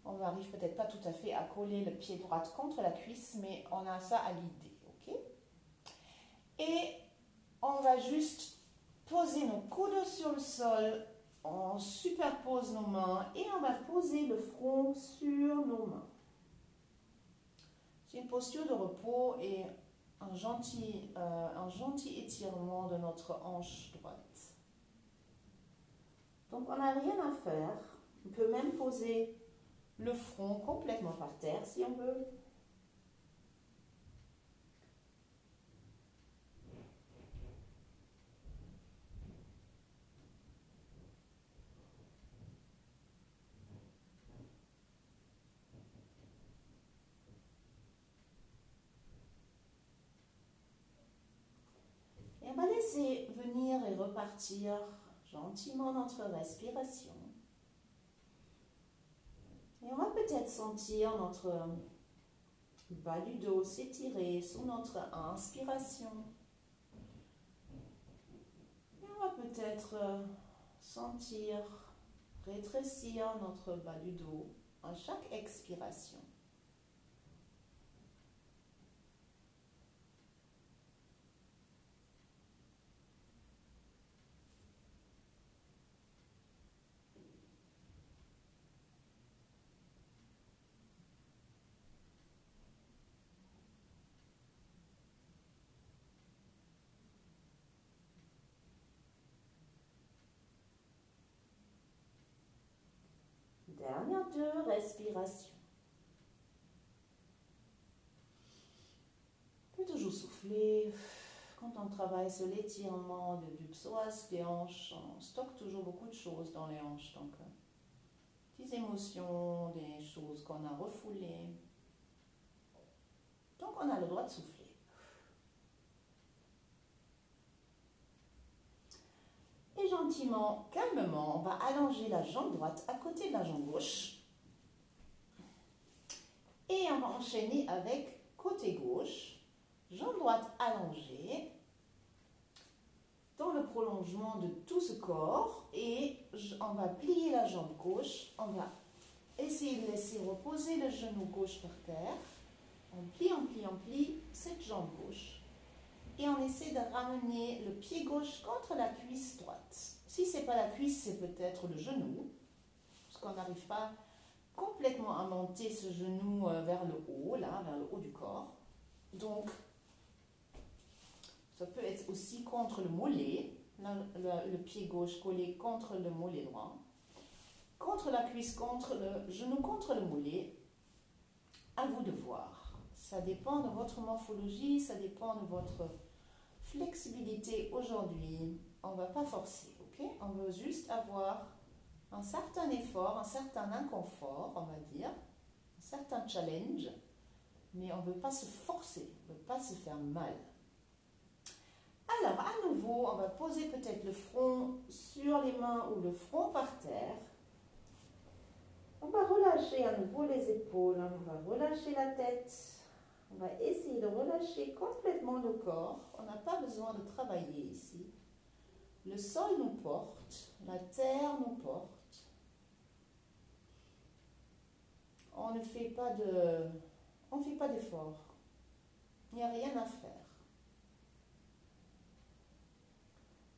On n'arrive peut-être pas tout à fait à coller le pied droit contre la cuisse, mais on a ça à l'idée. Et on va juste poser nos coudes sur le sol, on superpose nos mains et on va poser le front sur nos mains. C'est une posture de repos et un gentil étirement de notre hanche droite. Donc on n'a rien à faire. On peut même poser le front complètement par terre si on veut. On va laisser venir et repartir gentiment notre respiration. Et on va peut-être sentir notre bas du dos s'étirer sous notre inspiration. Et on va peut-être sentir rétrécir notre bas du dos à chaque expiration. Dernière 2 respirations. On peut toujours souffler. Quand on travaille sur l'étirement du psoas des hanches, on stocke toujours beaucoup de choses dans les hanches. Donc, des émotions, des choses qu'on a refoulées. Donc, on a le droit de souffler. Et gentiment, calmement, on va allonger la jambe droite à côté de la jambe gauche. Et on va enchaîner avec côté gauche, jambe droite allongée, dans le prolongement de tout ce corps. Et on va plier la jambe gauche, on va essayer de laisser reposer le genou gauche par terre. On plie cette jambe gauche. Et on essaie de ramener le pied gauche contre la cuisse droite. Si ce n'est pas la cuisse, c'est peut-être le genou. Parce qu'on n'arrive pas complètement à monter ce genou vers le haut, là, vers le haut du corps. Donc, ça peut être aussi contre le mollet. Là, le pied gauche collé contre le mollet droit. Contre la cuisse, contre le genou, contre le mollet. À vous de voir. Ça dépend de votre morphologie, ça dépend de votre flexibilité aujourd'hui. On ne va pas forcer, ok? On veut juste avoir un certain effort, un certain inconfort, on va dire, un certain challenge. mais on ne veut pas se forcer, on ne veut pas se faire mal. Alors, à nouveau, on va poser peut-être le front sur les mains ou le front par terre. On va relâcher à nouveau les épaules, on va relâcher la tête. On va essayer de relâcher complètement le corps. On n'a pas besoin de travailler ici. Le sol nous porte, la terre nous porte. On ne fait pas d'effort. Il n'y a rien à faire.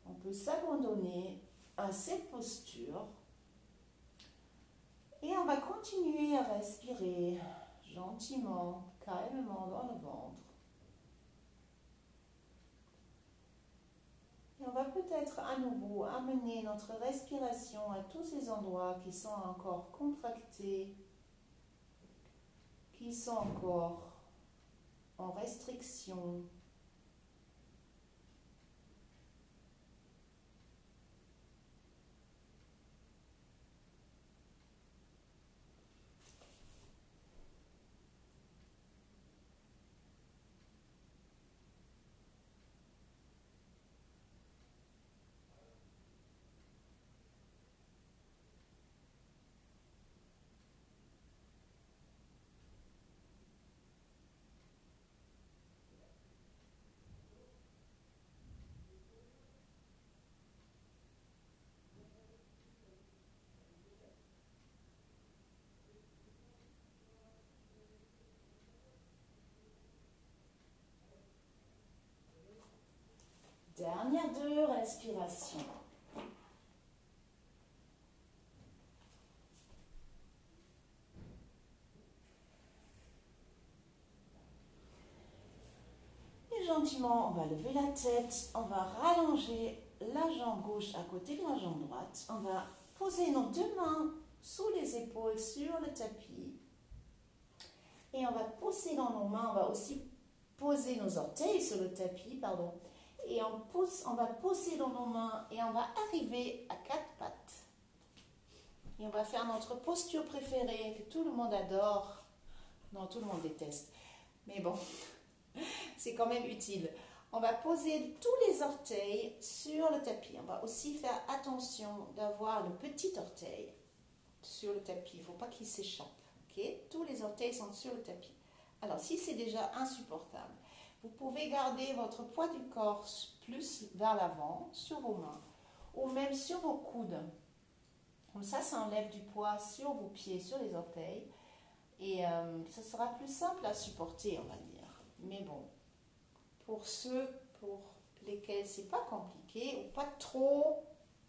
On peut s'abandonner à cette posture et on va continuer à respirer gentiment, calmement dans le ventre. Et on va peut-être à nouveau amener notre respiration à tous ces endroits qui sont encore contractés, qui sont encore en restriction. Dernière 2 respirations. Et gentiment, on va lever la tête, on va rallonger la jambe gauche à côté de la jambe droite. On va poser nos 2 mains sous les épaules sur le tapis. Et on va pousser dans nos mains, on va aussi poser nos orteils sur le tapis, pardon. Et on va pousser dans nos mains et on va arriver à 4 pattes. Et on va faire notre posture préférée que tout le monde adore. Non, tout le monde déteste. Mais bon, c'est quand même utile. On va poser tous les orteils sur le tapis. On va aussi faire attention d'avoir le petit orteil sur le tapis. Il ne faut pas qu'il s'échappe. Okay? Tous les orteils sont sur le tapis. Alors, si c'est déjà insupportable, vous pouvez garder votre poids du corps plus vers l'avant, sur vos mains, ou même sur vos coudes. Comme ça enlève du poids sur vos pieds, sur les orteils. Et ça sera plus simple à supporter, on va dire. Mais bon, pour ceux pour lesquels c'est pas compliqué ou pas trop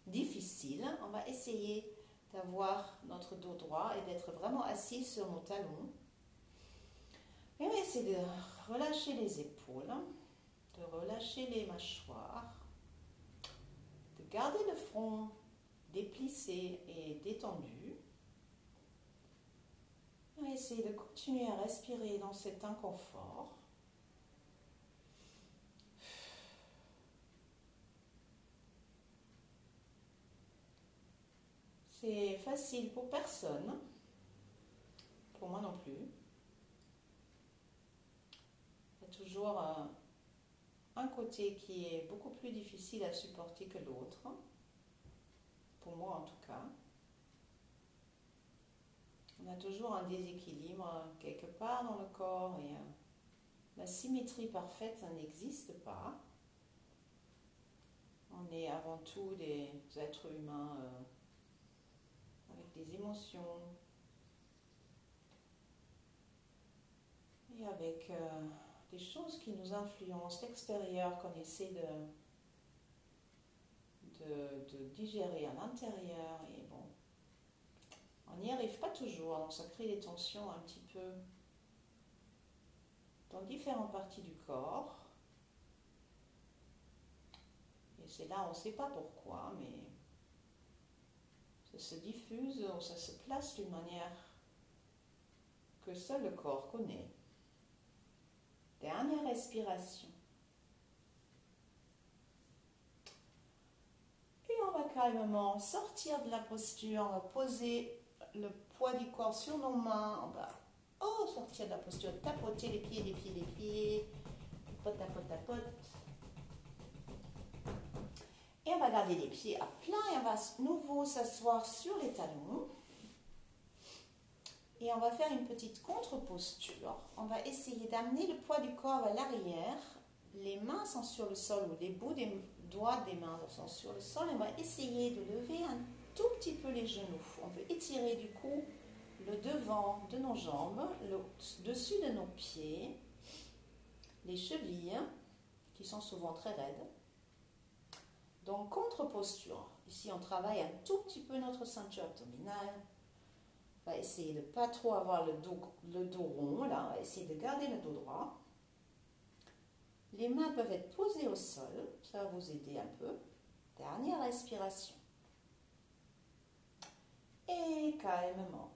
difficile, on va essayer d'avoir notre dos droit et d'être vraiment assis sur nos talons. Et on va essayer de relâcher les épaules, de relâcher les mâchoires, de garder le front déplissé et détendu. On va essayer de continuer à respirer dans cet inconfort. C'est facile pour personne, pour moi non plus. Il y a toujours un côté qui est beaucoup plus difficile à supporter que l'autre, pour moi en tout cas. On a toujours un déséquilibre quelque part dans le corps et la symétrie parfaite, ça n'existe pas. On est avant tout des êtres humains avec des émotions et avec des choses qui nous influencent, l'extérieur qu'on essaie de digérer à l'intérieur. Et bon, on n'y arrive pas toujours, donc ça crée des tensions un petit peu dans différentes parties du corps. Et c'est là, on ne sait pas pourquoi, mais ça se diffuse, ou ça se place d'une manière que seul le corps connaît. Dernière respiration. Et on va calmement sortir de la posture, on va poser le poids du corps sur nos mains, on va Oh, sortir de la posture, tapoter les pieds, les pieds, les pieds. Tapote, tapote, tapote. Et on va garder les pieds à plat et on va nouveau s'asseoir sur les talons. Et on va faire une petite contre-posture. On va essayer d'amener le poids du corps à l'arrière. Les mains sont sur le sol ou les bouts des doigts des mains sont sur le sol. On va essayer de lever un tout petit peu les genoux. On veut étirer du coup le devant de nos jambes, le dessus de nos pieds, les chevilles qui sont souvent très raides. Donc contre-posture. Ici on travaille un tout petit peu notre ceinture abdominale. On va essayer de ne pas trop avoir le dos rond. Là, on va essayer de garder le dos droit. Les mains peuvent être posées au sol. Ça va vous aider un peu. Dernière respiration. Et calmement,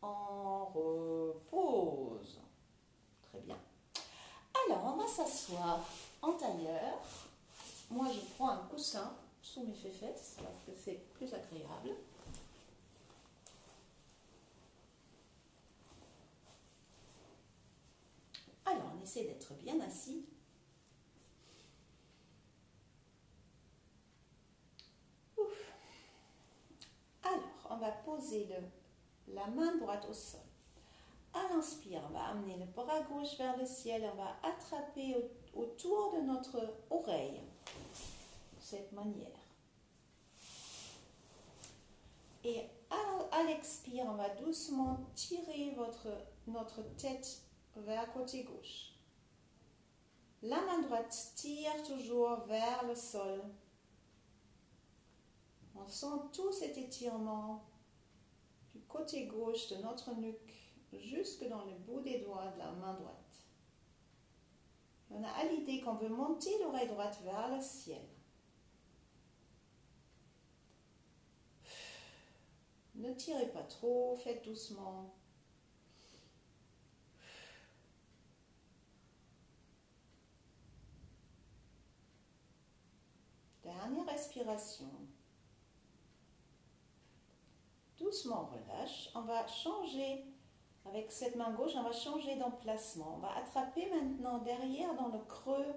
on repose. Très bien. Alors, on va s'asseoir en tailleur. Moi, je prends un coussin sous mes fesses parce que c'est plus agréable. Alors, on essaie d'être bien assis. Ouf. Alors, on va poser la main droite au sol. À l'inspire, on va amener le bras gauche vers le ciel. On va attraper autour de notre oreille. De cette manière. Et à l'expire, on va doucement tirer notre tête vers côté gauche. La main droite tire toujours vers le sol. On sent tout cet étirement du côté gauche de notre nuque jusque dans le bout des doigts de la main droite. On a à l'idée qu'on veut monter l'oreille droite vers le ciel. Ne tirez pas trop, faites doucement. Dernière respiration. Doucement, on relâche. On va changer, avec cette main gauche, on va changer d'emplacement. On va attraper maintenant derrière dans le creux,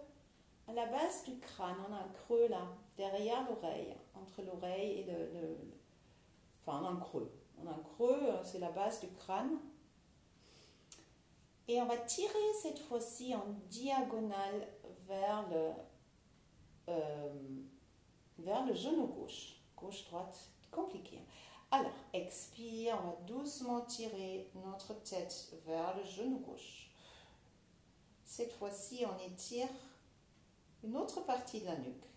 à la base du crâne. On a un creux là, derrière l'oreille, entre l'oreille et enfin, on a un creux. On a un creux, c'est la base du crâne. Et on va tirer cette fois-ci en diagonale vers le genou gauche. Gauche-droite, compliqué. Alors, expire, on va doucement tirer notre tête vers le genou gauche. Cette fois-ci, on étire une autre partie de la nuque,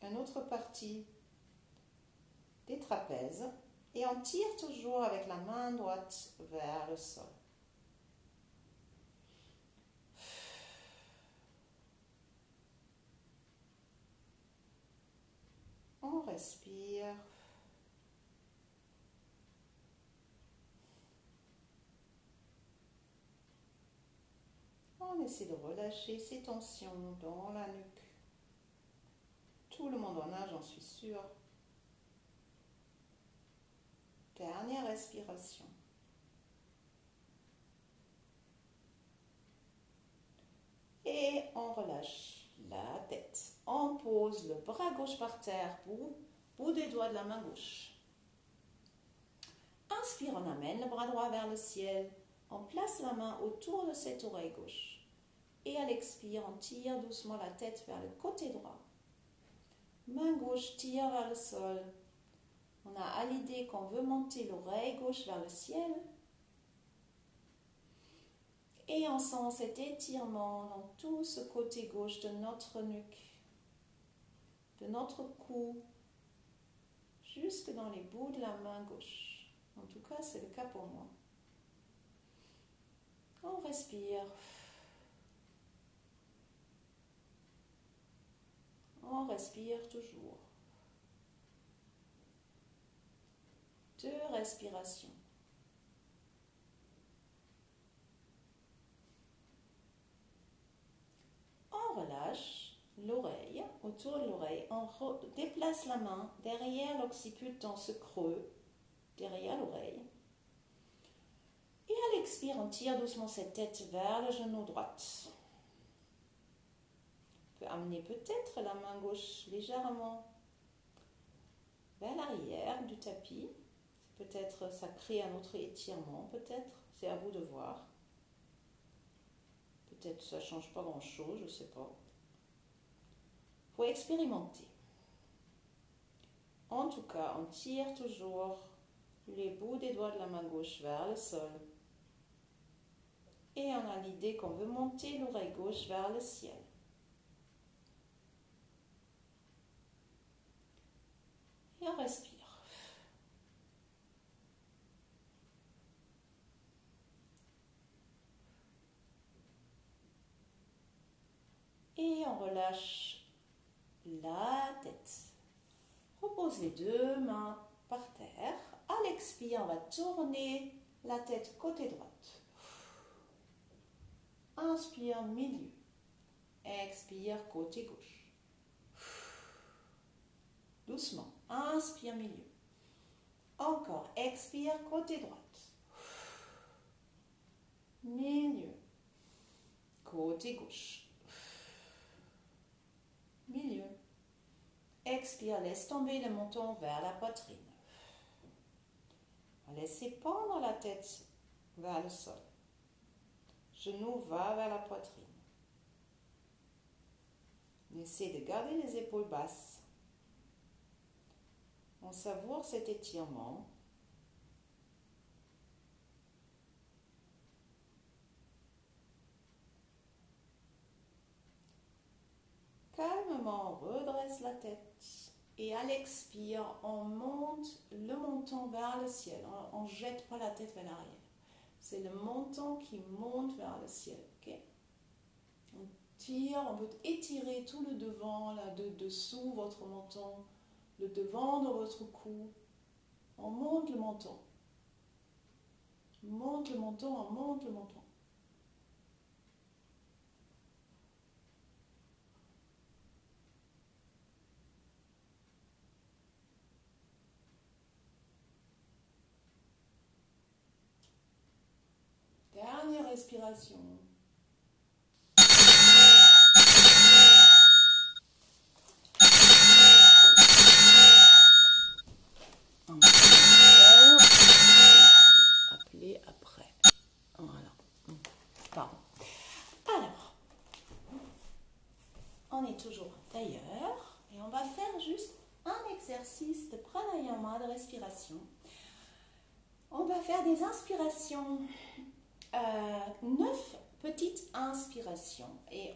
une autre partie des trapèzes, et on tire toujours avec la main droite vers le sol. On respire. On essaie de relâcher ces tensions dans la nuque. Tout le monde en a, j'en suis sûre. Dernière respiration. Et on relâche la tête. On pose le bras gauche par terre, bout des doigts de la main gauche. Inspire, on amène le bras droit vers le ciel. On place la main autour de cette oreille gauche. Et à l'expire, on tire doucement la tête vers le côté droit. Main gauche tire vers le sol. On a à l'idée qu'on veut monter l'oreille gauche vers le ciel. Et on sent cet étirement dans tout ce côté gauche de notre nuque, de notre cou, jusque dans les bouts de la main gauche. En tout cas, c'est le cas pour moi. On respire. On respire toujours. 2 respirations. On relâche l'oreille, autour de l'oreille. On déplace la main derrière l'occiput dans ce creux, derrière l'oreille. Et à expire, on tire doucement cette tête vers le genou droit. On peut amener peut-être la main gauche légèrement vers l'arrière du tapis. Peut-être ça crée un autre étirement, peut-être. C'est à vous de voir. Peut-être ça ne change pas grand-chose, je ne sais pas. Il faut expérimenter. En tout cas, on tire toujours les bouts des doigts de la main gauche vers le sol. Et on a l'idée qu'on veut monter l'oreille gauche vers le ciel. Et on respire. Et on relâche la tête. Repose les deux mains par terre. À l'expire, on va tourner la tête côté droite. Inspire, milieu. Expire, côté gauche. Doucement. Inspire, milieu. Encore. Expire, côté droite. Milieu. Côté gauche. Milieu. Expire, laisse tomber le menton vers la poitrine. Laissez pendre la tête vers le sol. Genou va vers la poitrine. Essayez de garder les épaules basses. On savoure cet étirement. Calmement, on redresse la tête. Et à l'expire, on monte le menton vers le ciel. On ne jette pas la tête vers l'arrière. C'est le menton qui monte vers le ciel. Okay? On tire, on peut étirer tout le devant, là, dessous votre menton, le devant de votre cou. On monte le menton. On monte le menton, on monte le menton. Dernière respiration. Appelez après. Voilà. Pardon. Alors, on est toujours d'ailleurs et on va faire juste un exercice de pranayama, de respiration. On va faire des inspirations. 9 petites inspirations et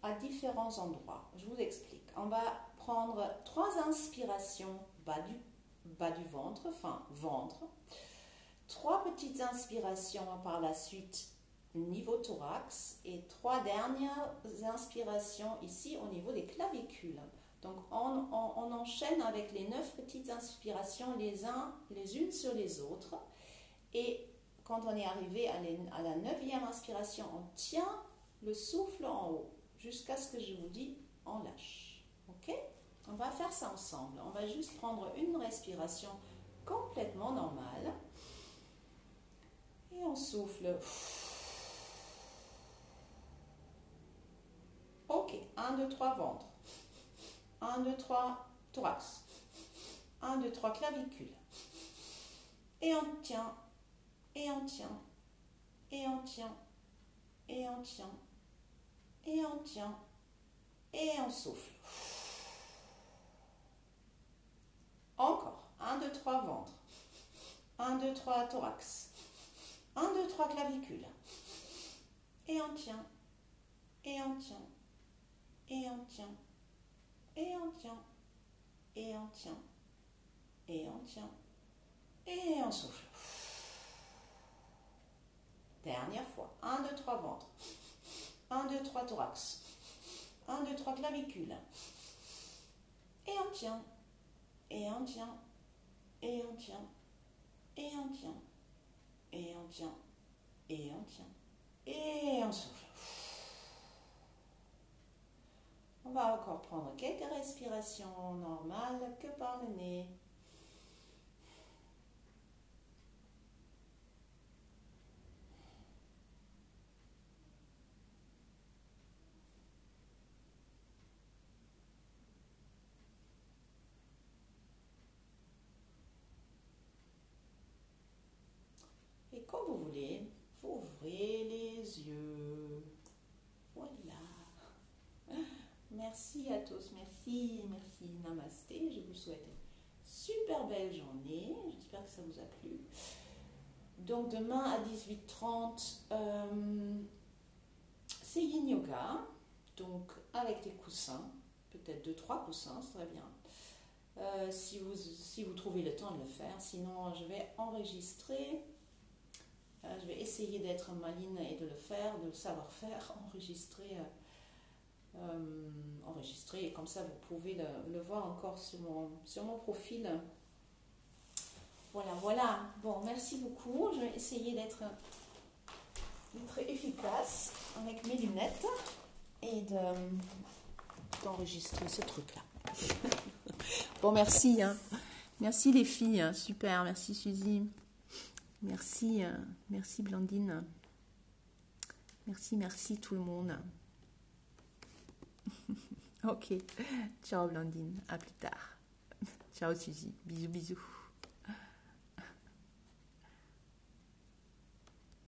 à différents endroits. Je vous explique. On va prendre 3 inspirations bas du ventre, enfin ventre. 3 petites inspirations par la suite niveau thorax et 3 dernières inspirations ici au niveau des clavicules. Donc on enchaîne avec les 9 petites inspirations les unes sur les autres et quand on est arrivé à la 9e inspiration, on tient le souffle en haut jusqu'à ce que je vous dis on lâche. Ok? On va faire ça ensemble. On va juste prendre une respiration complètement normale. Et on souffle. Ok. 1, 2, 3 ventre. 1, 2, 3 thorax. 1, 2, 3 clavicule. Et on tient. Et on tient, et on tient, et on tient, et on tient, et on souffle. Encore. 1, 2, 3 ventre. 1, 2, 3 thorax. 1, 2, 3 clavicule. Et on tient, et on tient, et on tient, et on tient, et on tient, et on tient, et on souffle. Dernière fois. 1, 2, 3 ventre. 1, 2, 3 thorax. 1, 2, 3 clavicule. Et on tient. Et on tient. Et on tient. Et on tient. Et on tient. Et on tient. Et on souffle. On va encore prendre quelques respirations normales que par le nez. ouvrez les yeux. Voilà. Merci à tous, merci, merci, namasté. Je vous souhaite une super belle journée. J'espère que ça vous a plu. Donc demain à 18h30, c'est Yin Yoga. Donc avec des coussins, peut-être 2-3 coussins, ce serait bien. Si vous trouvez le temps de le faire. Sinon, je vais enregistrer. Je vais essayer d'être maline et de le faire, de le savoir faire, enregistrer. Et comme ça, vous pouvez le voir encore sur mon profil. Voilà, voilà. Bon, merci beaucoup. Je vais essayer d'être efficace avec mes lunettes et d'enregistrer ce truc-là. Bon, merci. Hein. Merci les filles. Super. Merci Suzy. Merci. Merci Blandine. Merci tout le monde. Ok. Ciao Blandine. À plus tard. Ciao Suzy. Bisous.